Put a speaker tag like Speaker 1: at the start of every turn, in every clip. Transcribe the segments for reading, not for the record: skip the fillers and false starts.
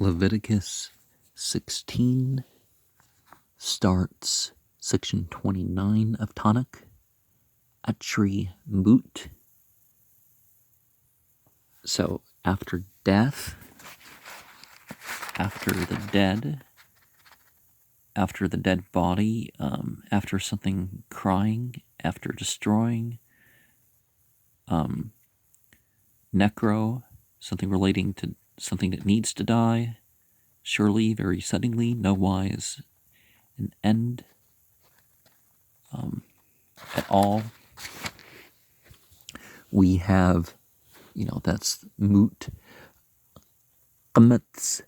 Speaker 1: Leviticus 16 starts section 29 of Tanakh, Atri Mut. So after death, after the dead body, after something crying, after destroying, necro, something relating to something that needs to die, surely, very suddenly, no wise, an end at all. We have, that's Mut, Qamats,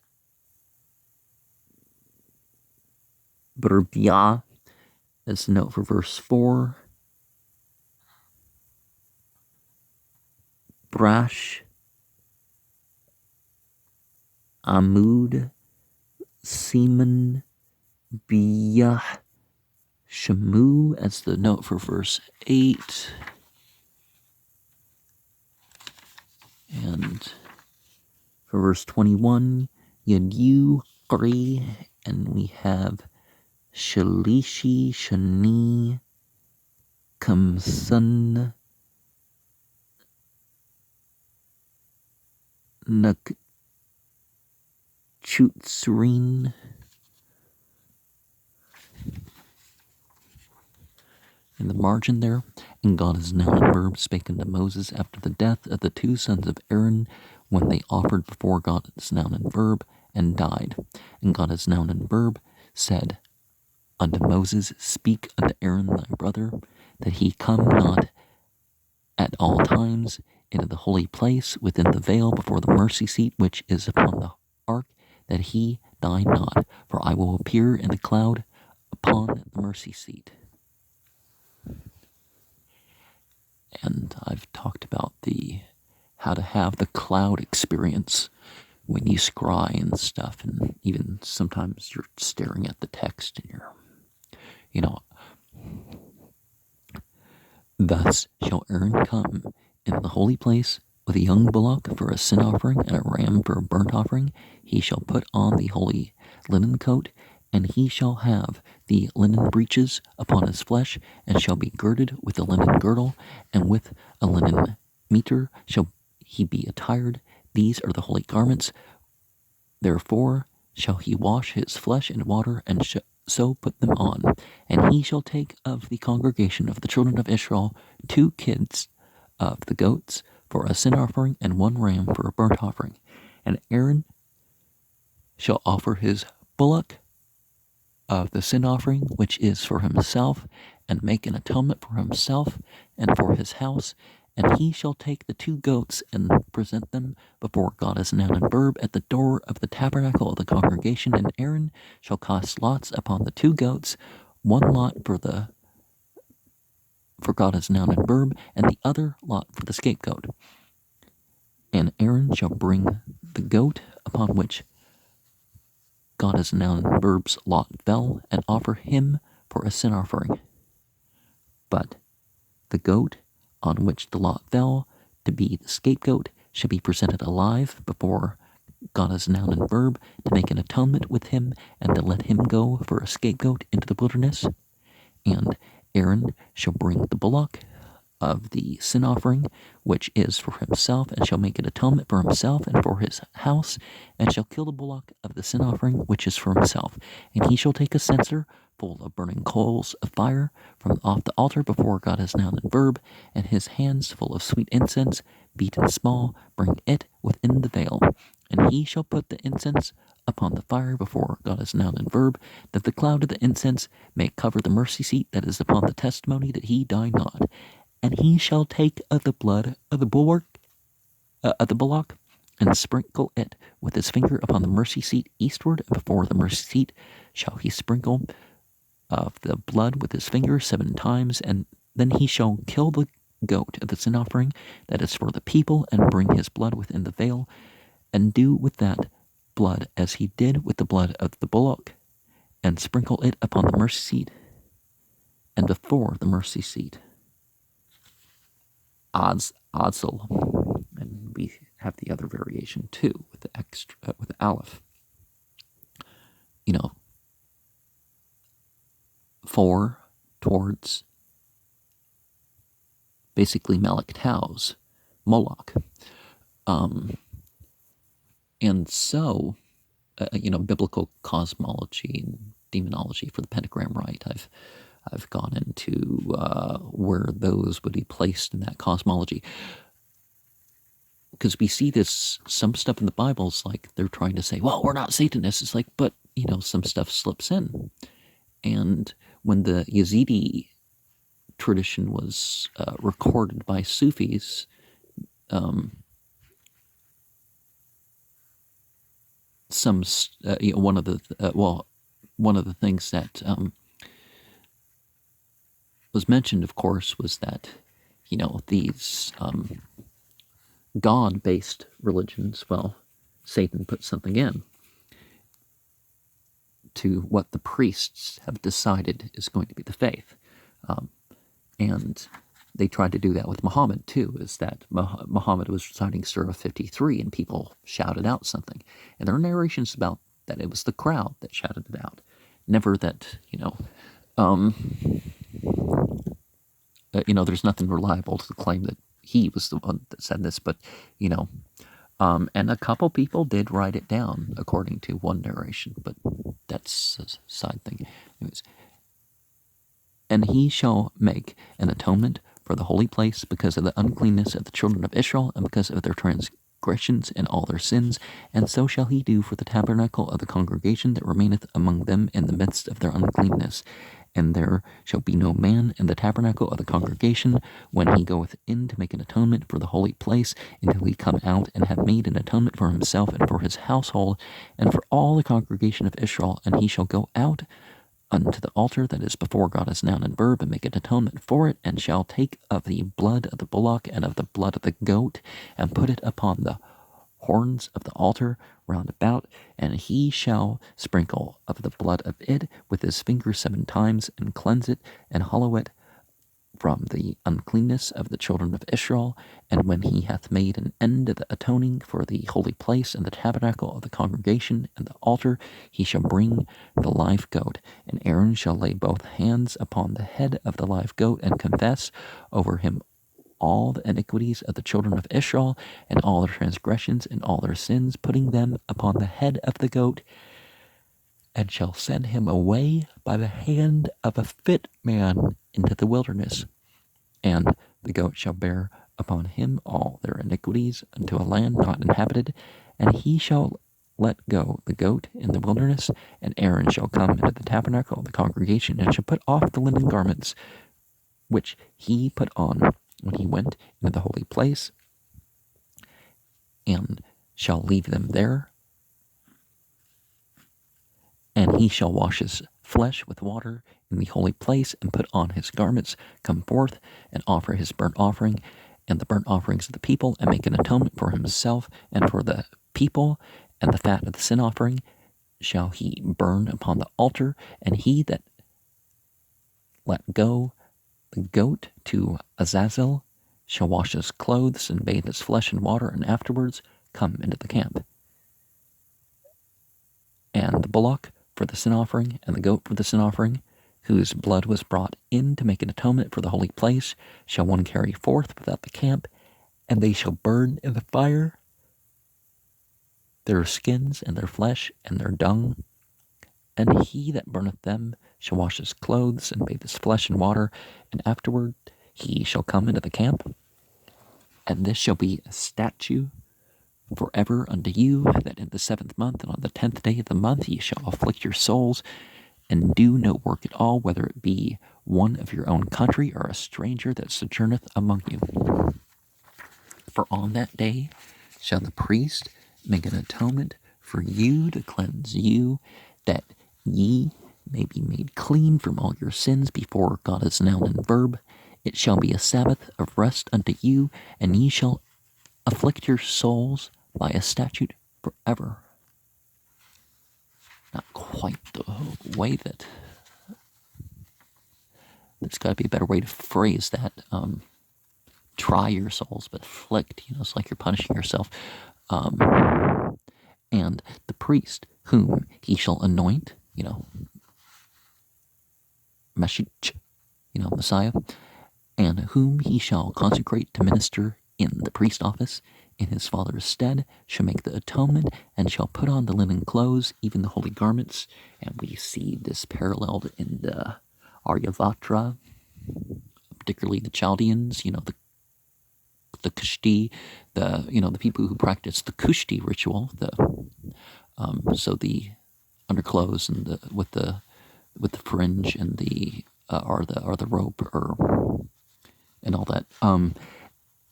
Speaker 1: Burbia, as the note for verse 4, Brash, Amud, Semen, Biyah, Shamu as the note for verse 8. And for verse 21, Yadu, Qri, and we have Shalishi, Shani, Kamsan, Nakchutsrin. In the margin there, and God is noun and verb spake unto Moses after the death of the two sons of Aaron, when they offered before God is noun and verb, and died. And God is noun and verb said unto Moses, speak unto Aaron thy brother, that he come not at all times into the holy place within the veil before the mercy seat which is upon the ark, that he die not, for I will appear in the cloud upon the mercy seat. And I've talked about how to have the cloud experience when you scry and stuff, and even sometimes you're staring at the text and you're, thus shall Aaron come in the holy place with a young bullock for a sin offering and a ram for a burnt offering. He shall put on the holy linen coat, and he shall have the linen breeches upon his flesh, and shall be girded with a linen girdle, and with a linen mitre shall he be attired. These are the holy garments. Therefore shall he wash his flesh in water, and so put them on. And he shall take of the congregation of the children of Israel 2 kids of the goats for a sin offering, and 1 ram for a burnt offering. And Aaron shall offer his bullock of the sin offering, which is for himself, and make an atonement for himself and for his house. And he shall take the 2 goats and present them before God as noun and verb at the door of the tabernacle of the congregation. And Aaron shall cast lots upon the 2 goats, 1 lot for God as noun and verb, and the other lot for the scapegoat. And Aaron shall bring the goat upon which God as noun and verb's lot fell, and offer him for a sin offering. But the goat on which the lot fell to be the scapegoat shall be presented alive before God as noun and verb, to make an atonement with him, and to let him go for a scapegoat into the wilderness. And Aaron shall bring the bullock of the sin offering, which is for himself, and shall make an atonement for himself and for his house, and shall kill the bullock of the sin offering, which is for himself. And he shall take a censer full of burning coals of fire from off the altar before God as noun and verb, and his hands full of sweet incense, beaten small, bring it within the veil. And he shall put the incense upon the fire before God as noun and verb, that the cloud of the incense may cover the mercy seat that is upon the testimony, that he die not. And he shall take of the blood of the bullock, and sprinkle it with his finger upon the mercy seat eastward, and before the mercy seat shall he sprinkle of the blood with his finger 7 times, and then he shall kill the goat of the sin offering that is for the people, and bring his blood within the veil, and do with that blood as he did with the blood of the bullock, and sprinkle it upon the mercy seat, and before the mercy seat. Azel, and we have the other variation too with the aleph. towards basically Malak Tao's Moloch. And so, biblical cosmology and demonology for the pentagram rite, I've gone into where those would be placed in that cosmology. Because we see this, some stuff in the Bible is like they're trying to say, well, we're not Satanists. It's like, but, some stuff slips in. And when the Yazidi tradition was recorded by Sufis, one of the things that was mentioned, of course, was that these God-based religions, well, Satan put something in to what the priests have decided is going to be the faith. And they tried to do that with Muhammad, too, is that Muhammad was reciting Surah 53 and people shouted out something. And there are narrations about that it was the crowd that shouted it out. Never that, there's nothing reliable to claim that he was the one that said this, but, and a couple people did write it down, according to one narration, but that's a side thing. Anyways. And he shall make an atonement for the holy place because of the uncleanness of the children of Israel and because of their transgressions and all their sins, and so shall he do for the tabernacle of the congregation that remaineth among them in the midst of their uncleanness. And there shall be no man in the tabernacle of the congregation when he goeth in to make an atonement for the holy place, until he come out and have made an atonement for himself and for his household and for all the congregation of Israel. And he shall go out unto the altar that is before God as noun and verb, and make an atonement for it, and shall take of the blood of the bullock and of the blood of the goat, and put it upon the horns of the altar round about, and he shall sprinkle of the blood of it with his finger 7 times, and cleanse it, and hallow it from the uncleanness of the children of Israel. And when he hath made an end of the atoning for the holy place and the tabernacle of the congregation and the altar, he shall bring the live goat, and Aaron shall lay both hands upon the head of the live goat, and confess over him all the iniquities of the children of Israel, and all their transgressions and all their sins, putting them upon the head of the goat, and shall send him away by the hand of a fit man into the wilderness. And the goat shall bear upon him all their iniquities unto a land not inhabited, and he shall let go the goat in the wilderness, and Aaron shall come into the tabernacle of the congregation, and shall put off the linen garments which he put on when he went into the holy place, and shall leave them there. And he shall wash his flesh with water in the holy place, and put on his garments, come forth, and offer his burnt offering and the burnt offerings of the people, and make an atonement for himself and for the people, and the fat of the sin offering shall he burn upon the altar. And he that let go the goat to Azazel shall wash his clothes and bathe his flesh in water, and afterwards come into the camp. And the bullock for the sin offering, and the goat for the sin offering, whose blood was brought in to make an atonement for the holy place, shall one carry forth without the camp, and they shall burn in the fire their skins and their flesh and their dung. And he that burneth them shall wash his clothes and bathe his flesh in water, and afterward he shall come into the camp. And this shall be a statute forever unto you, that in the 7th month and on the 10th day of the month ye shall afflict your souls, and do no work at all, whether it be one of your own country or a stranger that sojourneth among you. For on that day shall the priest make an atonement for you to cleanse you, that ye may be made clean from all your sins before God is noun and verb. It shall be a Sabbath of rest unto you, and ye shall afflict your souls by a statute forever. Not quite the way that... There's got to be a better way to phrase that. Try your souls, but afflict. It's like you're punishing yourself. And the priest whom he shall anoint, Mashich, Messiah, and whom he shall consecrate to minister in the priest office in his father's stead, shall make the atonement, and shall put on the linen clothes, even the holy garments. And we see this paralleled in the Aryavatra, particularly the Chaldeans, the Kushti, the people who practice the Kushti ritual, so the underclothes and with the fringe and the or the rope and all that.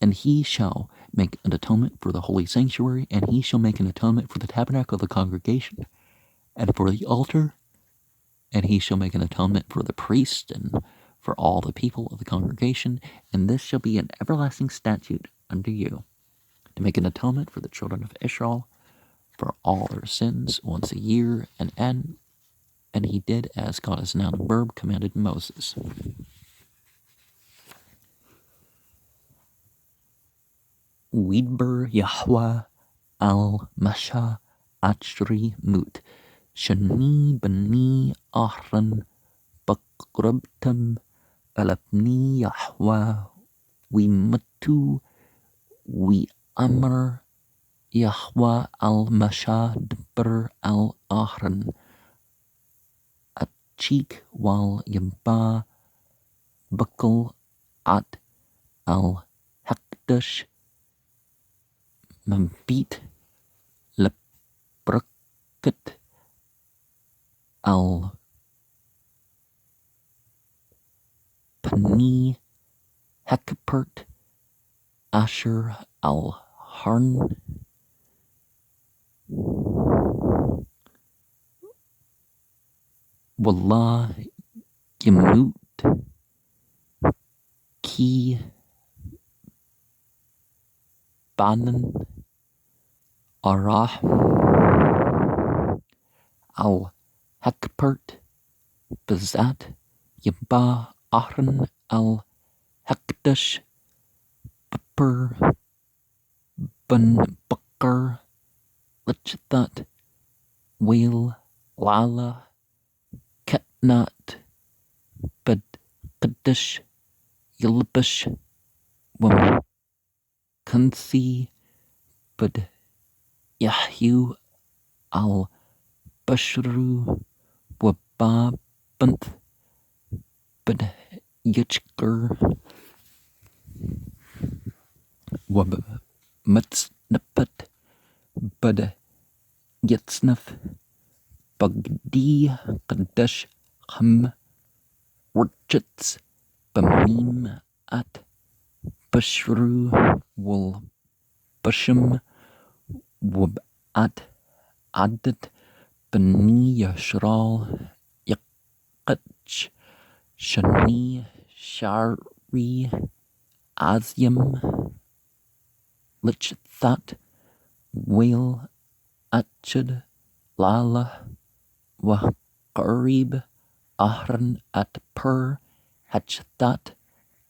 Speaker 1: And he shall make an atonement for the holy sanctuary, and he shall make an atonement for the tabernacle of the congregation, and for the altar, and he shall make an atonement for the priest and for all the people of the congregation, and this shall be an everlasting statute unto you, to make an atonement for the children of Israel for all their sins once a year, and he did as God as noun and verb commanded Moses. Widber Yahweh al-Masha Achri Mut Shani Bani Ahran Bakrabtam Alapni Yahweh We Matu We Amr Yahweh al-Masha Dber al-Ahran Achik wal Yamba Bakal at al-Hakdash Mambit Lebraket al Pani Hekapert Asher al Harn Wallah Yemut Ki Banan Arah al Hekapert Bazat Yaba Ahran al Hekdash Bapur Ban Bakar Lichthat Wail Lala Ketnat Bad Kaddish Yilbish Wam Kansi Bad Yahyu al Bashru Wababant Bad Yitchker Wab Matsnapat Bad Yitsnaf Bagdi Kaddish Ham Wurchitz Bamim at Bashru Wal Bashim Wab at Adat Bani Yashral Yaqach Shani Shari Azyam Lichthat Wail Achad Lala Waqarib Ahran at Per Hachat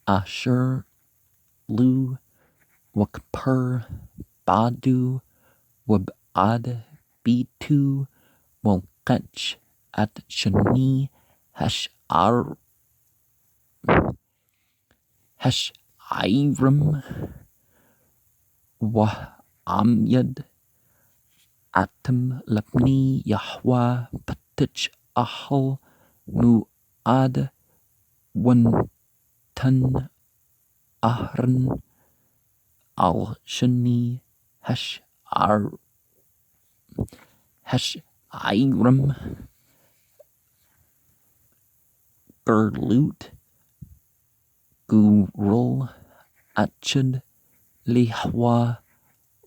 Speaker 1: Asher Lu Wakper Badu Wabad B2 Walkach at Shani Hashar Hashairam Wa'amyad Atam Lapni Yahwa Patich Ahal Mu'ad Wantan Ahran Al Shani Hashairam Gerlut Gurul Achad Lihwa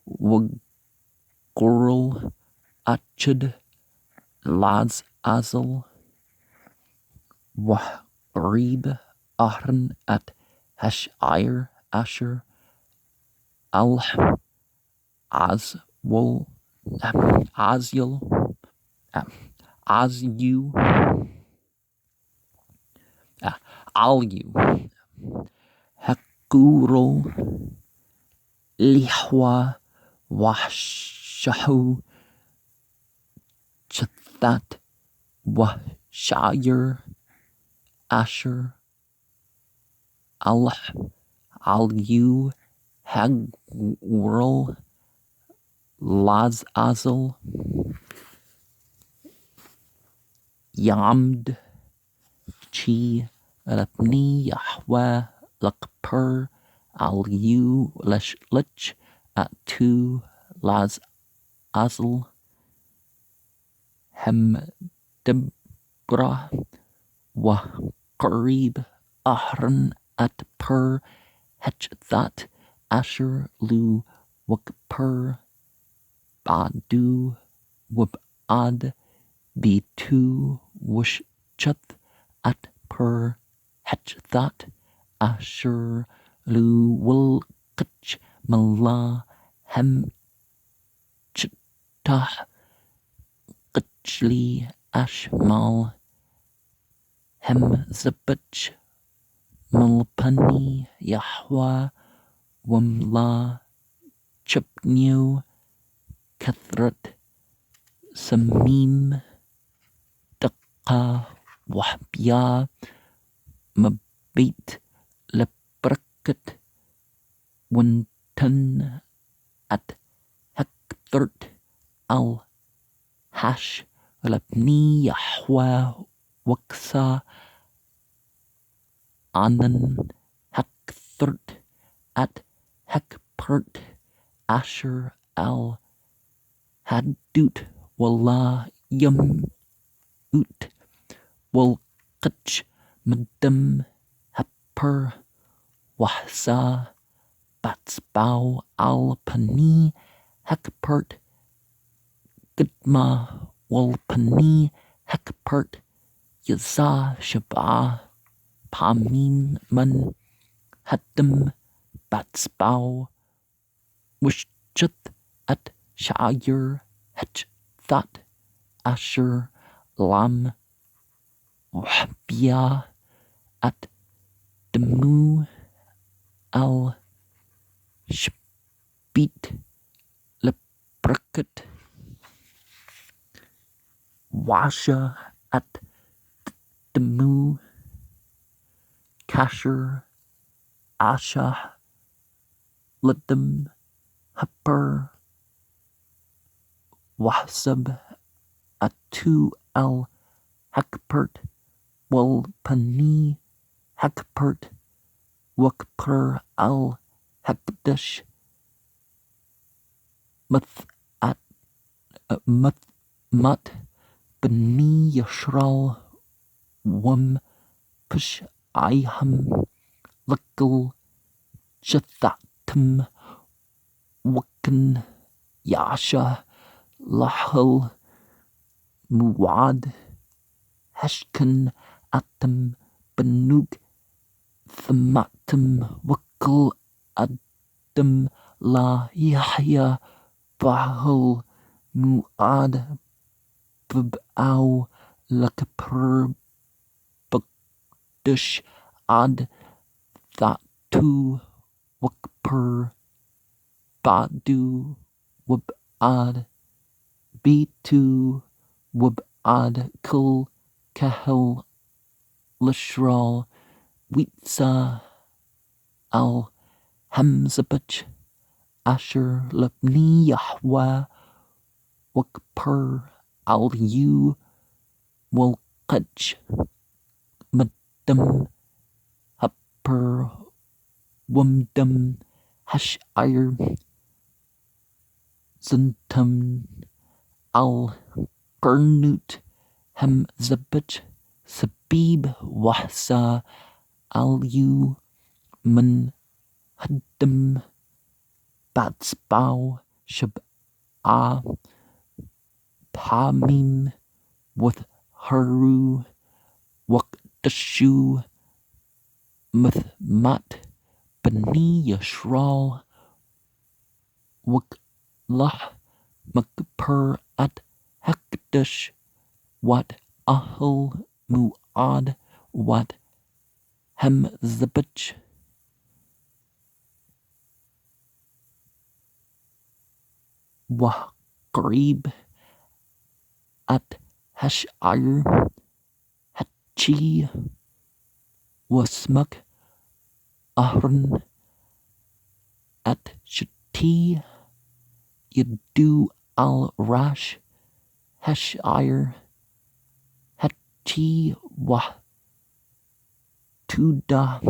Speaker 1: Wagurul Achad Laz Azal Wahrib Ahran at Hashir Asher Al Azwal Azyul Azyu Alyu Hakurul Lihwa Washahu Chathat Washayr Asher Al-Yu Hagwurl Laz Azel Yamd Chi Rapni Yahweh Lakpur Al-Yu Lich Atu Laz Azel Hemdebra Wa Qarib Ahran at Per Hetchat Asher Lu Wakper Badu Wabad B2 Wushchat at Per Hetchat Asher Lu Wulkach Mala Hem Chitah Qachli Ashmal Hem Zabach Mulpani Yahwa Wamla Chupnew Kathrat Samim Daqa Wahbya Mabit Leprakat Wuntan at Hekthert Al Hash Lapni Yahwa Waksa Anan Hekthert at Hekpert Asher Al Hadut Walla Yum Ut Wolkach Madam Happer Wahsa Batsbau Al Pani Hekpert Gidma Wolpani Hekpert Yaza Shabah Pamin Man Hadim Batsbau Wishchut at Sha'ir Het That Asher Lam Wahbya at Demu Al Shbit Leprakat Washa at Demu Kasher Asha Ladam Happer Wahsab Atu Al Hakpert Walpani Hakpert Wakper Al Hakdash Math at Mat Bani Yashral Wam Push Iham Lakal Jathatum Wakan Yasha Lahal Muad Heshkan Atam Banug Thamatum Wakal Adam La Yahya Bahal Muad Babau Lakapur Bakdush Ad Thatu Wakpur Badu Wabad B2 Wabad Kul Kahel Lishral Witza Al Hamzabach Asher Labni Yahwa Wakpur Al Yu Walqaj Madam Happer Wumdum Hashir Zuntum Al Gernut Hamzabach Sabib Wahsa Al Yu Man Haddam Batsbau Shab'a Pamim with Haru Wakdashu Mathmat Bani Yashral Waklah Makpur at Hakdash Wat Ahal Muad Wat Hamzabach Waqrib at Hashir Hachi wasmuk ahran at shati yadu al rash hashire hachi wah tuda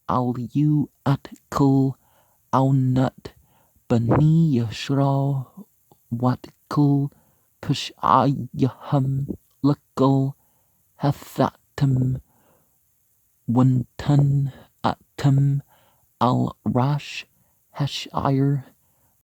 Speaker 1: al yu at kul aunat bani yashra wat kul pushayaham lakul hathatam wantan atam al rash hashire